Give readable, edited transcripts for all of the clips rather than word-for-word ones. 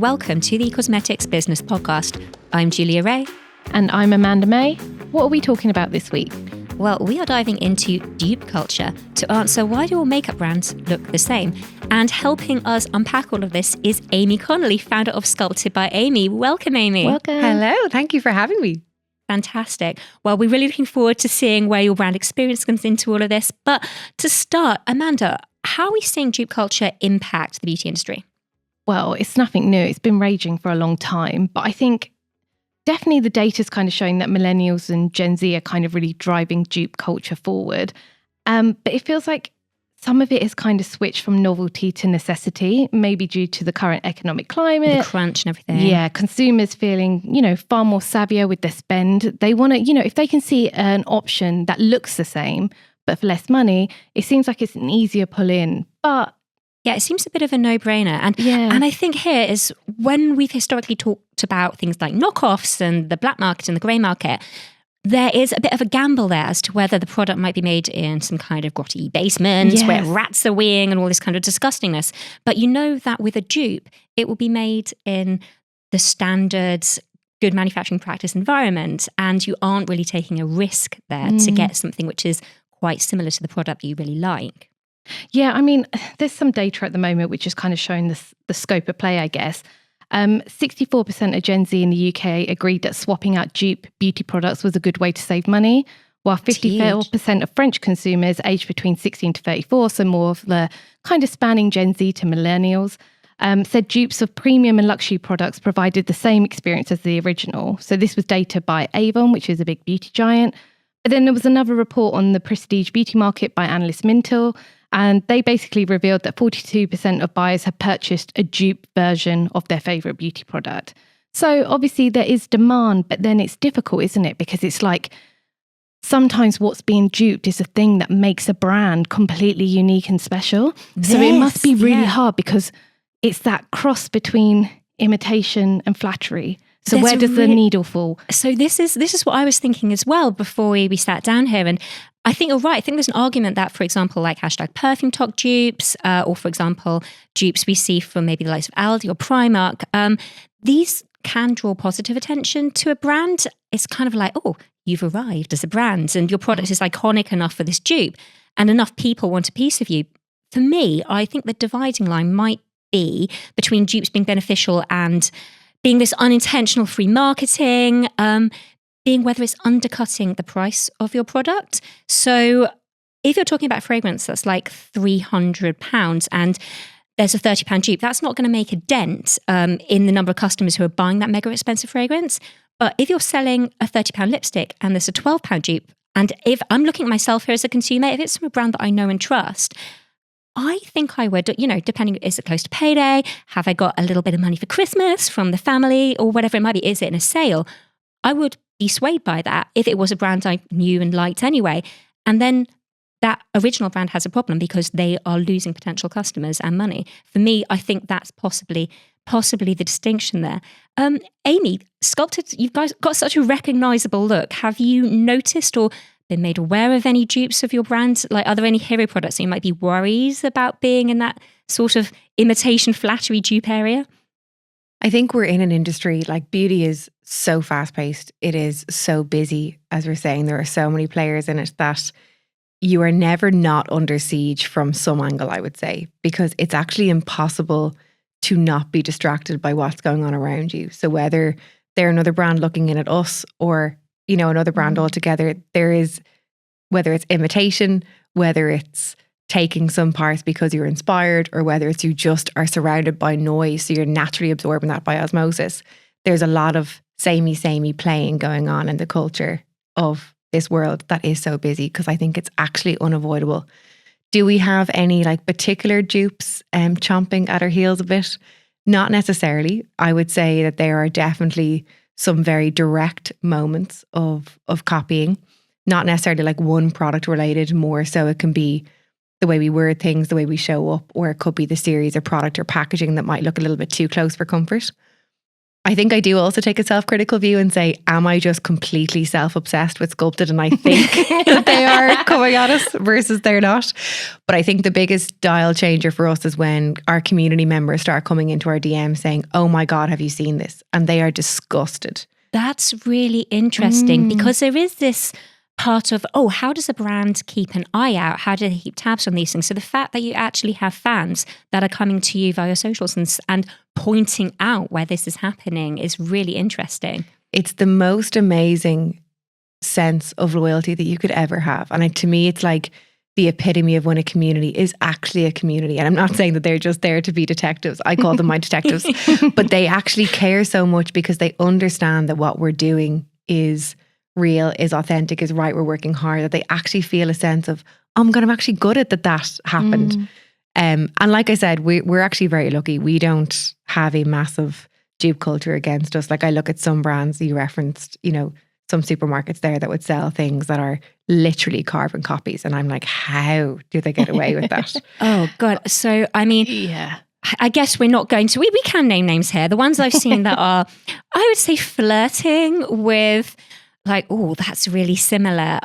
welcome to the Cosmetics Business Podcast. I'm Julia Wray. And I'm Amanda May. What are we talking about this week? Well, we are diving into dupe culture to answer why do all makeup brands look the same? And helping us unpack all of this is Aimee Connolly, founder of Sculpted by Aimee. Welcome, Aimee. Welcome. Hello, thank you for having me. Fantastic. Well, we're really looking forward to seeing where your brand experience comes into all of this. But to start, Amanda, how are we seeing dupe culture impact the beauty industry? Well, it's nothing new. It's been raging for a long time. But I think definitely the data's kind of showing that millennials and Gen Z are kind of really driving dupe culture forward. But it feels like some of it has kind of switched from novelty to necessity, maybe due to the current economic climate. The crunch and everything. Yeah, consumers feeling, far more savvier with their spend. They want to, if they can see an option that looks the same, but for less money, it seems like it's an easier pull in. But yeah, it seems a bit of a no-brainer. And I think here is when we've historically talked about things like knockoffs and the black market and the grey market, there is a bit of a gamble there as to whether the product might be made in some kind of grotty basement where rats are weeing and all this kind of disgustingness. But you know that with a dupe, it will be made in the standards, good manufacturing practice environment, and you aren't really taking a risk there to get something which is quite similar to the product that you really like. Yeah, I mean, there's some data at the moment which is kind of showing the scope of play, I guess. 64% of Gen Z in the UK agreed that swapping out dupe beauty products was a good way to save money, while 54% of French consumers aged between 16 to 34, so more of the kind of spanning Gen Z to millennials, said dupes of premium and luxury products provided the same experience as the original. So this was data by Avon, which is a big beauty giant. But then there was another report on the prestige beauty market by Alldis Mintel, and they basically revealed that 42% of buyers have purchased a dupe version of their favourite beauty product. So obviously there is demand, but then it's difficult, isn't it? Because it's like sometimes what's being duped is a thing that makes a brand completely unique and special. So it must be really hard because it's that cross between imitation and flattery. So where does the needle fall? So this is what I was thinking as well before we sat down here. And I think you're right. I think there's an argument that, for example, like hashtag perfume talk dupes, or for example, dupes we see from maybe the likes of Aldi or Primark, these can draw positive attention to a brand. It's kind of like, oh, you've arrived as a brand and your product is iconic enough for this dupe and enough people want a piece of you. For me, I think the dividing line might be between dupes being beneficial and being this unintentional free marketing, being whether it's undercutting the price of your product. So if you're talking about fragrance that's like £300 and there's a £30 dupe, that's not going to make a dent in the number of customers who are buying that mega expensive fragrance. But if you're selling a £30 lipstick and there's a £12 dupe, and if I'm looking at myself here as a consumer, if it's from a brand that I know and trust, I think I would, depending, is it close to payday? Have I got a little bit of money for Christmas from the family or whatever it might be? Is it in a sale? I would be swayed by that if it was a brand I knew and liked anyway. And then that original brand has a problem because they are losing potential customers and money. For me, I think that's possibly the distinction there. Aimee, Sculpted, you guys got such a recognizable look. Have you noticed or been made aware of any dupes of your brand? Like, are there any hero products that you might be worried about being in that sort of imitation flattery dupe area? I think we're in an industry, like beauty is so fast paced. It is so busy. As we're saying, there are so many players in it that you are never not under siege from some angle, I would say, because it's actually impossible to not be distracted by what's going on around you. So whether they're another brand looking in at us or another brand altogether, there is, whether it's imitation, whether it's taking some parts because you're inspired, or whether it's you just are surrounded by noise, so you're naturally absorbing that by osmosis. There's a lot of samey playing going on in the culture of this world that is so busy, because I think it's actually unavoidable. Do we have any like particular dupes chomping at our heels a bit? Not necessarily. I would say that there are definitely some very direct moments of copying, not necessarily like one product related, more so it can be the way we word things, the way we show up, or it could be the series or product or packaging that might look a little bit too close for comfort. I think I do also take a self-critical view and say, am I just completely self-obsessed with Sculpted and I think that they are coming at us versus they're not? But I think the biggest dial changer for us is when our community members start coming into our DM saying, oh my God, have you seen this? And they are disgusted. That's really interesting because there is this part of, oh, how does a brand keep an eye out? How do they keep tabs on these things? So the fact that you actually have fans that are coming to you via socials and pointing out where this is happening is really interesting. It's the most amazing sense of loyalty that you could ever have. And to me, it's like the epitome of when a community is actually a community. And I'm not saying that they're just there to be detectives. I call them my detectives. But they actually care so much because they understand that what we're doing is real, is authentic, is right, we're working hard, that they actually feel a sense of, oh my God, I'm actually good at that happened. And like I said, we're actually very lucky. We don't have a massive dupe culture against us. Like I look at some brands you referenced, some supermarkets there that would sell things that are literally carbon copies. And I'm like, how do they get away with that? Oh God. So, I mean, Yeah. I guess we're not going to, we can name names here. The ones I've seen that are, I would say flirting with like, oh, that's really similar.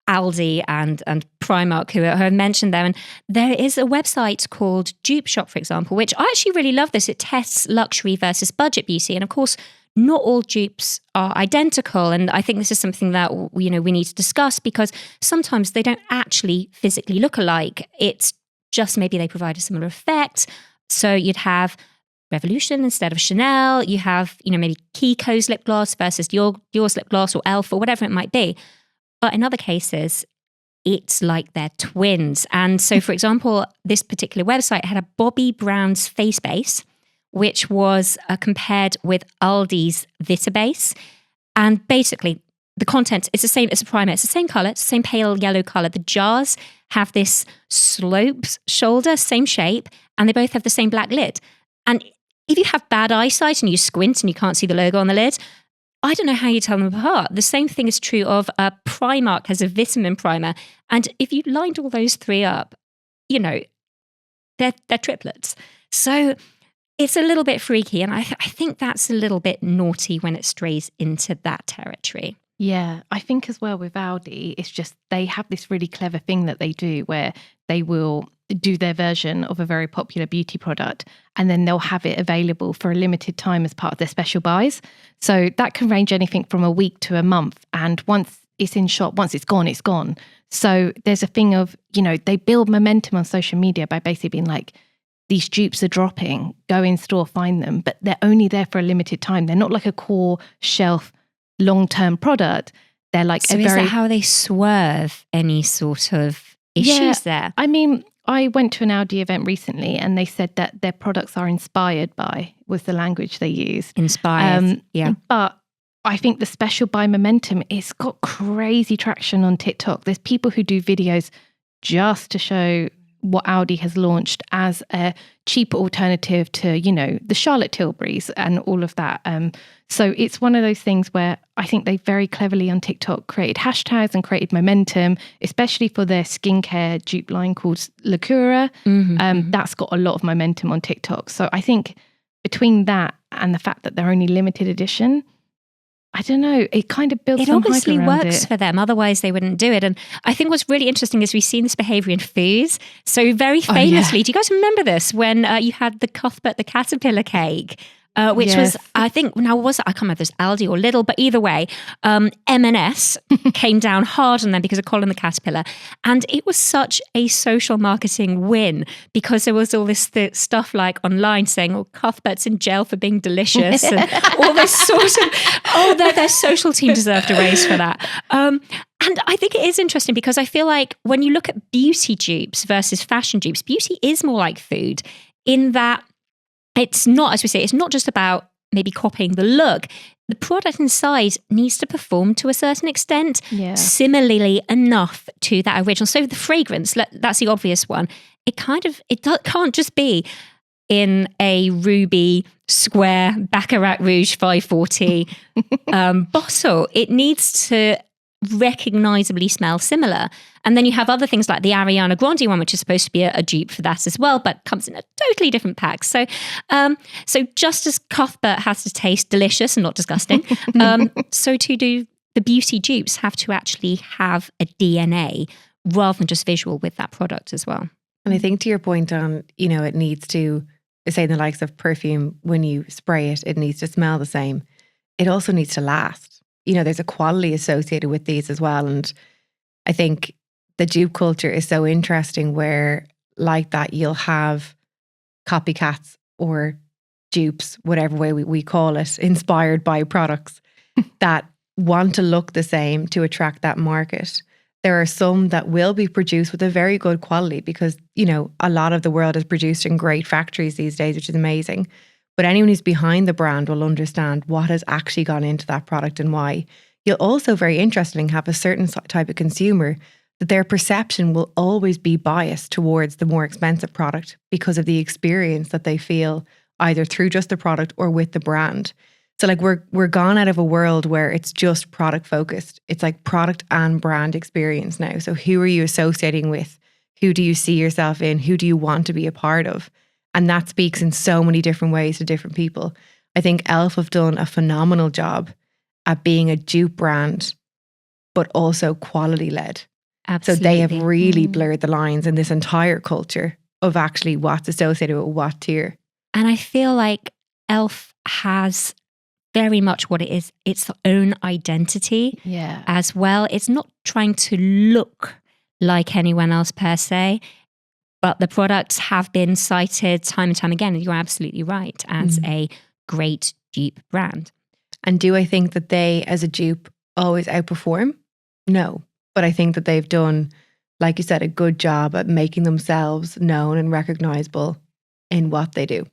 Aldi and Primark who have mentioned them. And there is a website called Dupe Shop, for example, which I actually really love this. It tests luxury versus budget beauty. And of course, not all dupes are identical. And I think this is something that, we need to discuss because sometimes they don't actually physically look alike. It's just maybe they provide a similar effect. So you'd have Revolution instead of Chanel. You have, maybe Kiko's lip gloss versus Dior's lip gloss or Elf or whatever it might be. But in other cases, it's like they're twins. And so, for example, this particular website had a Bobbi Brown's face base, which was compared with Aldi's Vita base. And basically, the content is the same as a primer. It's the same color. It's the same pale yellow color. The jars have this sloped shoulder, same shape, and they both have the same black lid. And if you have bad eyesight and you squint and you can't see the logo on the lid, I don't know how you tell them apart. The same thing is true of Primark has a vitamin primer. And if you lined all those three up, they're triplets. So it's a little bit freaky. And I think that's a little bit naughty when it strays into that territory. Yeah, I think as well with Aldi, it's just they have this really clever thing that they do where they will do their version of a very popular beauty product and then they'll have it available for a limited time as part of their special buys. So that can range anything from a week to a month. And once it's in shop, once it's gone, it's gone. So there's a thing of, they build momentum on social media by basically being like, these dupes are dropping, go in store, find them, but they're only there for a limited time. They're not like a core shelf long-term product. They're like so is that how they swerve any sort of issues there? I mean, I went to an Aldi event recently and they said that their products are inspired by, was the language they used. Inspired, yeah. But I think the special buy momentum, it's got crazy traction on TikTok. There's people who do videos just to show what Aldi has launched as a cheaper alternative to, the Charlotte Tilburys and all of that. So it's one of those things where I think they very cleverly on TikTok created hashtags and created momentum, especially for their skincare dupe line called Lacura. That's got a lot of momentum on TikTok. So I think between that and the fact that they're only limited edition, I don't know, it kind of builds some hype around it. It obviously works for them, otherwise they wouldn't do it. And I think what's really interesting is we've seen this behaviour in foods. So very famously, do you guys remember this when you had the Cuthbert the Caterpillar cake? Which was, I think, now was it? I can't remember if it was Aldi or Lidl, but either way, M&S came down hard on them because of Colin the Caterpillar. And it was such a social marketing win because there was all this stuff like online saying, oh, Cuthbert's in jail for being delicious and all this sort of, their social team deserved a raise for that. And I think it is interesting because I feel like when you look at beauty dupes versus fashion dupes, beauty is more like food in that it's not, as we say, it's not just about maybe copying the look. The product inside needs to perform to a certain extent, similarly enough to that original. So the fragrance, that's the obvious one. It can't just be in a ruby square Baccarat Rouge 540 bottle. It needs to recognizably smell similar. And then you have other things like the Ariana Grande one, which is supposed to be a dupe for that as well, but comes in a totally different pack. So just as Cuthbert has to taste delicious and not disgusting, so too do the beauty dupes have to actually have a DNA rather than just visual with that product as well. And I think to your point on, it needs to, say in the likes of perfume, when you spray it, it needs to smell the same. It also needs to last. There's a quality associated with these as well. And I think the dupe culture is so interesting where like that you'll have copycats or dupes, whatever way we call it, inspired by products that want to look the same to attract that market. There are some that will be produced with a very good quality because, a lot of the world is produced in great factories these days, which is amazing. But anyone who's behind the brand will understand what has actually gone into that product and why. You'll also, very interestingly, have a certain type of consumer that their perception will always be biased towards the more expensive product because of the experience that they feel either through just the product or with the brand. So like we're gone out of a world where it's just product focused. It's like product and brand experience now. So who are you associating with? Who do you see yourself in? Who do you want to be a part of? And that speaks in so many different ways to different people. I think e.l.f. have done a phenomenal job at being a dupe brand, but also quality led. Absolutely. So they have really blurred the lines in this entire culture of actually what's associated with what tier. And I feel like e.l.f. has very much what it is, its own identity as well. It's not trying to look like anyone else per se, but the products have been cited time and time again, and you're absolutely right, as a great dupe brand. And do I think that they, as a dupe, always outperform? No. But I think that they've done, like you said, a good job at making themselves known and recognizable in what they do.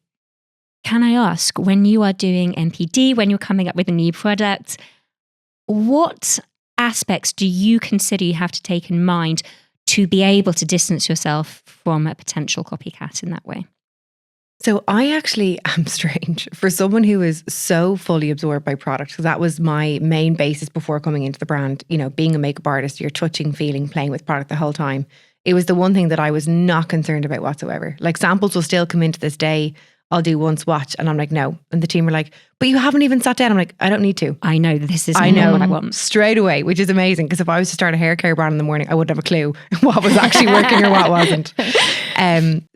Can I ask, when you are doing NPD, when you're coming up with a new product, what aspects do you consider you have to take in mind to be able to distance yourself from a potential copycat in that way? So I actually am strange for someone who is so fully absorbed by product, because that was my main basis before coming into the brand. Being a makeup artist, you're touching, feeling, playing with product the whole time. It was the one thing that I was not concerned about whatsoever. Like samples will still come into this day. I'll do one swatch and I'm like, no. And the team were like, but you haven't even sat down. I'm like, I don't need to. I know this is not what I want. Straight away, which is amazing. Because if I was to start a hair care brand in the morning, I wouldn't have a clue what was actually working or what wasn't.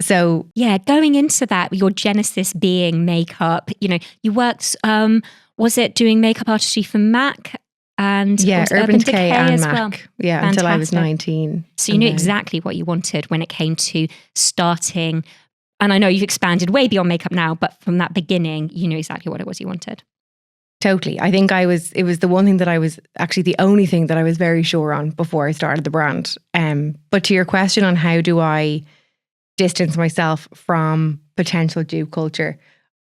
So yeah, going into that, your genesis being makeup, you worked, was it doing makeup artistry for MAC? And Urban Decay and MAC. Well. Yeah, Fantastic. until I was 19. So you knew exactly what you wanted when it came to starting. And I know you've expanded way beyond makeup now, but from that beginning, you knew exactly what it was you wanted. Totally. I think it was the one thing that I was actually the only thing that I was very sure on before I started the brand. But to your question on how do I distance myself from potential dupe culture,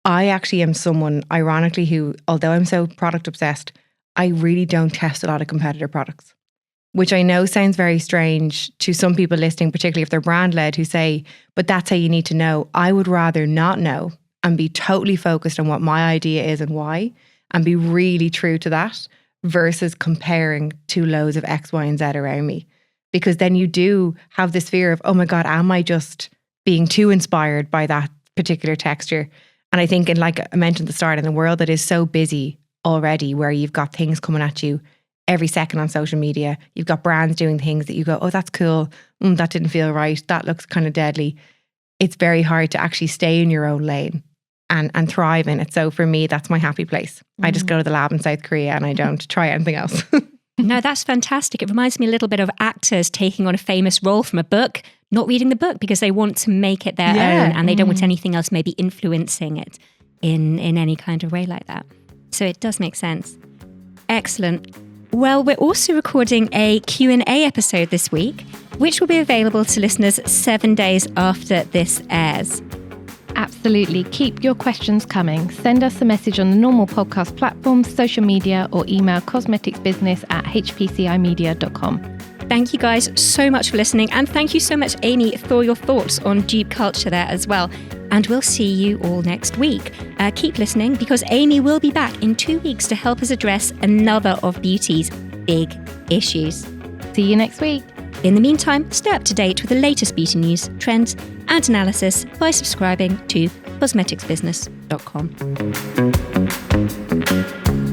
I actually am someone, ironically, who, although I'm so product obsessed, I really don't test a lot of competitor products. Which I know sounds very strange to some people listening, particularly if they're brand led, who say, but that's how you need to know. I would rather not know and be totally focused on what my idea is and why, and be really true to that versus comparing to loads of X, Y, and Z around me. Because then you do have this fear of, oh my God, am I just being too inspired by that particular texture? And I think, like I mentioned at the start, in a world that is so busy already, where you've got things coming at you every second on social media, you've got brands doing things that you go, oh, that's cool. That didn't feel right. That looks kind of deadly. It's very hard to actually stay in your own lane and thrive in it. So for me, that's my happy place. I just go to the lab in South Korea and I don't try anything else. No, that's fantastic. It reminds me a little bit of actors taking on a famous role from a book, not reading the book because they want to make it their own and they don't want anything else maybe influencing it in any kind of way like that. So it does make sense. Excellent. Well, we're also recording a Q&A episode this week, which will be available to listeners 7 days after this airs. Absolutely. Keep your questions coming. Send us a message on the normal podcast platforms, social media, or email cosmeticsbusiness@hpcimedia.com. Thank you guys so much for listening. And thank you so much, Aimee, for your thoughts on dupe culture there as well. And we'll see you all next week. Keep listening because Aimee will be back in 2 weeks to help us address another of beauty's big issues. See you next week. In the meantime, stay up to date with the latest beauty news, trends, and analysis by subscribing to cosmeticsbusiness.com.